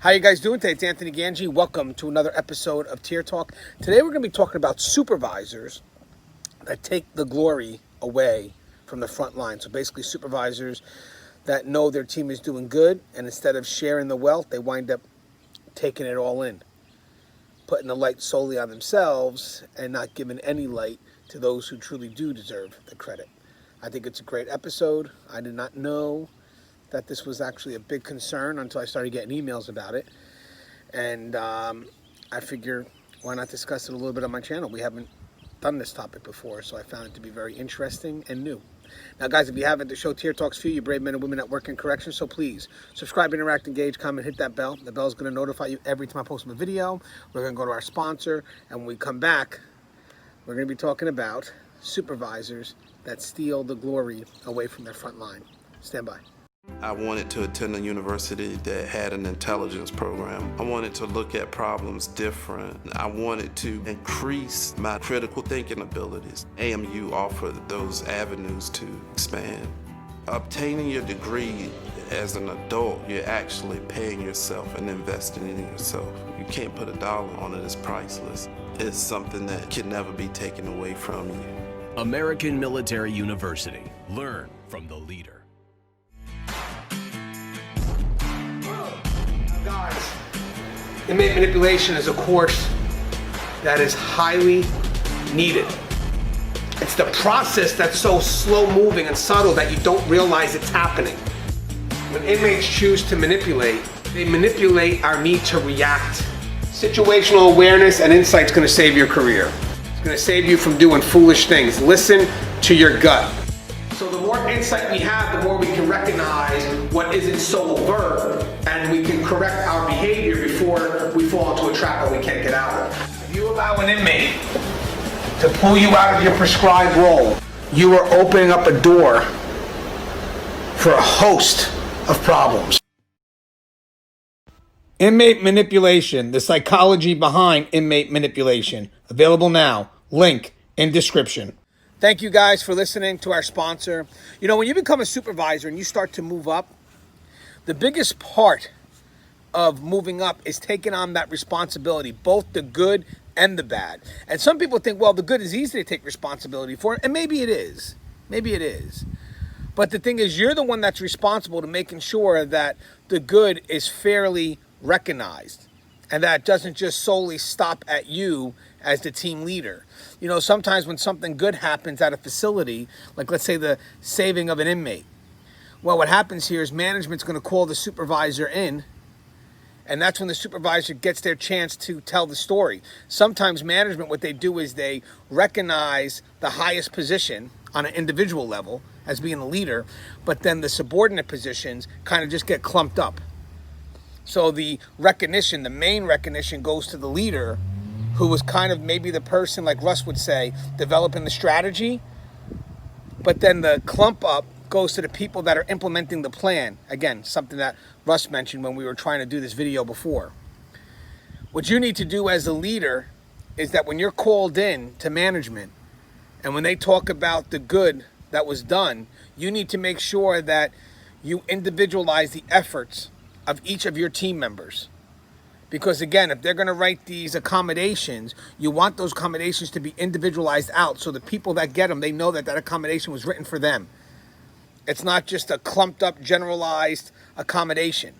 How you guys doing today? It's Anthony Gangi. Welcome to another episode of Tier Talk. Today we're going to be talking about supervisors that take the glory away from the front line. So basically supervisors that know their team is doing good, and instead of sharing the wealth, they wind up taking it all in, putting the light solely on themselves and not giving any light to those who truly do deserve the credit. I think it's a great episode. I did not know that this was actually a big concern until I started getting emails about it. And I figure, why not discuss it a little bit on my channel? We haven't done this topic before, so I found it to be very interesting and new. Now, guys, if you haven't, the show Tier Talks for you brave men and women that work in corrections, so please subscribe, interact, engage, comment, hit that bell. The bell is going to notify you every time I post a video. We're going to go to our sponsor, and when we come back, we're going to be talking about supervisors that steal the glory away from their front line. Stand by. I wanted to attend a university that had an intelligence program. I wanted to look at problems different. I wanted to increase my critical thinking abilities. AMU offered those avenues to expand. Obtaining your degree as an adult, you're actually paying yourself and investing in yourself. You can't put a dollar on it, it's priceless. It's something that can never be taken away from you. American Military University. Learn from the leader. Guys, inmate manipulation is a course that is highly needed. It's the process that's so slow moving and subtle that you don't realize it's happening. When inmates choose to manipulate, they manipulate our need to react. Situational awareness and insight is going to save your career. It's going to save you from doing foolish things. Listen to your gut. So the more insight we have, the more we can recognize what isn't so overt, and we can correct our behavior before we fall into a trap that we can't get out of. If you allow an inmate to pull you out of your prescribed role, you are opening up a door for a host of problems. Inmate manipulation, the psychology behind inmate manipulation. Available now. Link in description. Thank you guys for listening to our sponsor. You know, when you become a supervisor and you start to move up, the biggest part of moving up is taking on that responsibility, both the good and the bad. And some people think, well, the good is easy to take responsibility for, and maybe it is. Maybe it is. But the thing is, you're the one that's responsible to making sure that the good is fairly recognized and that it doesn't just solely stop at you as the team leader. You know, sometimes when something good happens at a facility, like let's say the saving of an inmate, well, what happens here is management's going to call the supervisor in, and that's when the supervisor gets their chance to tell the story. Sometimes management, what they do is they recognize the highest position on an individual level as being the leader, but then the subordinate positions kind of just get clumped up. So the recognition, the main recognition, goes to the leader, who was kind of maybe the person, like Russ would say, developing the strategy, but then the clump up goes to the people that are implementing the plan. Again, something that Russ mentioned when we were trying to do this video before. What you need to do as a leader is that when you're called in to management and when they talk about the good that was done, you need to make sure that you individualize the efforts of each of your team members. Because again, if they're going to write these accommodations, you want those accommodations to be individualized out so the people that get them, they know that that accommodation was written for them. It's not just a clumped up, generalized accommodation.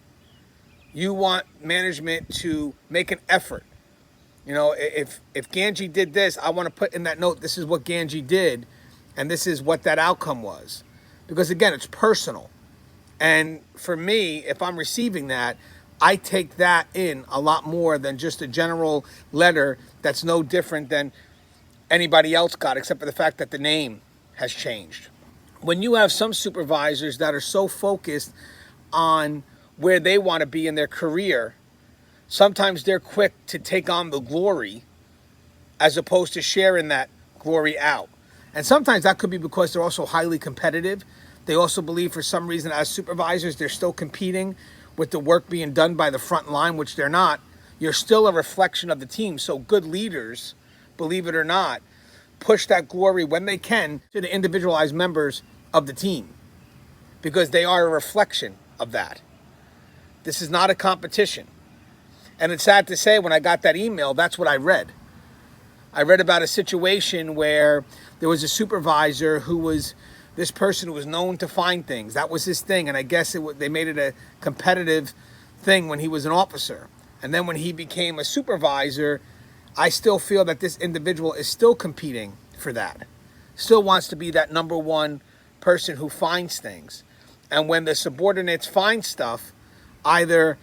You want management to make an effort. You know, if Gangi did this, I want to put in that note, this is what Gangi did, and this is what that outcome was. Because again, it's personal. And for me, if I'm receiving that, I take that in a lot more than just a general letter that's no different than anybody else got, except for the fact that the name has changed. When you have some supervisors that are so focused on where they want to be in their career, sometimes they're quick to take on the glory as opposed to sharing that glory out. And sometimes that could be because they're also highly competitive. They also believe for some reason as supervisors, they're still competing with the work being done by the front line, which they're not. You're still a reflection of the team. So good leaders, believe it or not, push that glory when they can to the individualized members of the team, because they are a reflection of that. This is not a competition. And it's sad to say, when I got that email, that's what I read. I read about a situation where there was a supervisor who was, this person who was known to find things. That was his thing. And I guess they made it a competitive thing when he was an officer. And then when he became a supervisor, I still feel that this individual is still competing for that. Still wants to be that number one person who finds things. And when the subordinates find stuff, either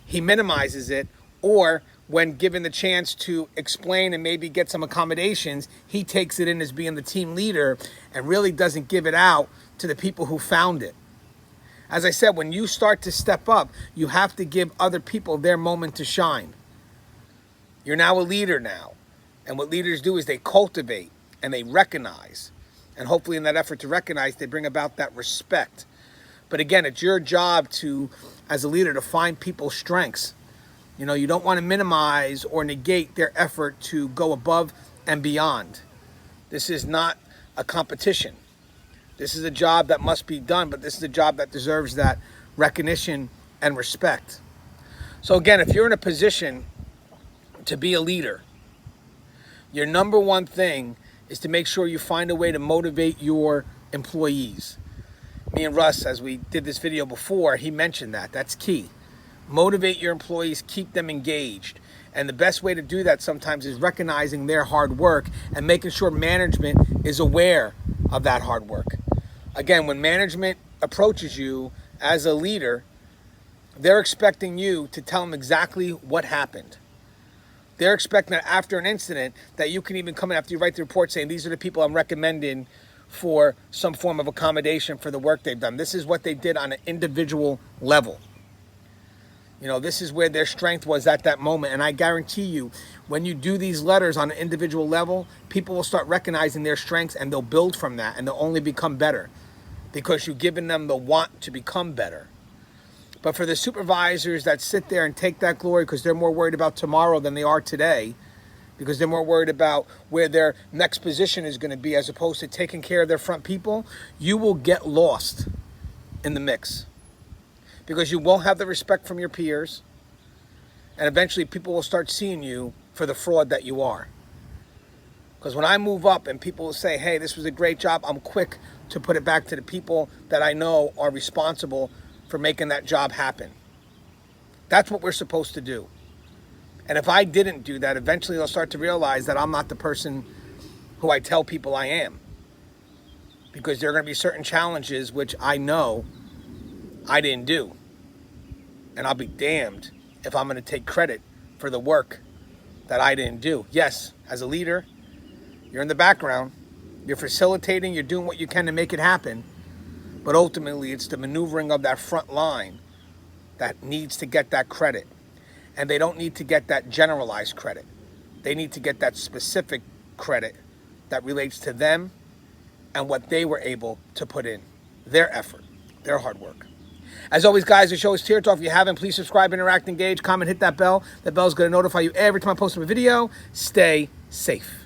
he minimizes it, or when given the chance to explain and maybe get some accommodations, he takes it in as being the team leader and really doesn't give it out to the people who found it. As I said, when you start to step up, you have to give other people their moment to shine. You're now a leader now. And what leaders do is they cultivate and they recognize. And hopefully in that effort to recognize, they bring about that respect. But again, it's your job to, as a leader, to find people's strengths. You know, you don't want to minimize or negate their effort to go above and beyond. This is not a competition. This is a job that must be done, but this is a job that deserves that recognition and respect. So again, if you're in a position to be a leader, your number one thing is to make sure you find a way to motivate your employees. Me and Russ, as we did this video before, he mentioned that. That's key. Motivate your employees, keep them engaged. And the best way to do that sometimes is recognizing their hard work and making sure management is aware of that hard work. Again, when management approaches you as a leader, they're expecting you to tell them exactly what happened. They're expecting that after an incident that you can even come in after you write the report saying, these are the people I'm recommending for some form of accommodation for the work they've done. This is what they did on an individual level. You know, this is where their strength was at that moment. And I guarantee you, when you do these letters on an individual level, people will start recognizing their strengths and they'll build from that and they'll only become better because you've given them the want to become better. But for the supervisors that sit there and take that glory because they're more worried about tomorrow than they are today, because they're more worried about where their next position is going to be as opposed to taking care of their front people, you will get lost in the mix. Because you won't have the respect from your peers, and eventually people will start seeing you for the fraud that you are. Because when I move up and people will say, hey, this was a great job, I'm quick to put it back to the people that I know are responsible for making that job happen. That's what we're supposed to do. And if I didn't do that, eventually they'll start to realize that I'm not the person who I tell people I am. Because there are going to be certain challenges which I know I didn't do. And I'll be damned if I'm going to take credit for the work that I didn't do. Yes, as a leader, you're in the background. You're facilitating. You're doing what you can to make it happen. But ultimately, it's the maneuvering of that front line that needs to get that credit. And they don't need to get that generalized credit. They need to get that specific credit that relates to them and what they were able to put in. Their effort, their hard work. As always, guys, the show is Tear Talk. If you haven't, please subscribe, interact, engage, comment, hit that bell. That bell's going to notify you every time I post a video. Stay safe.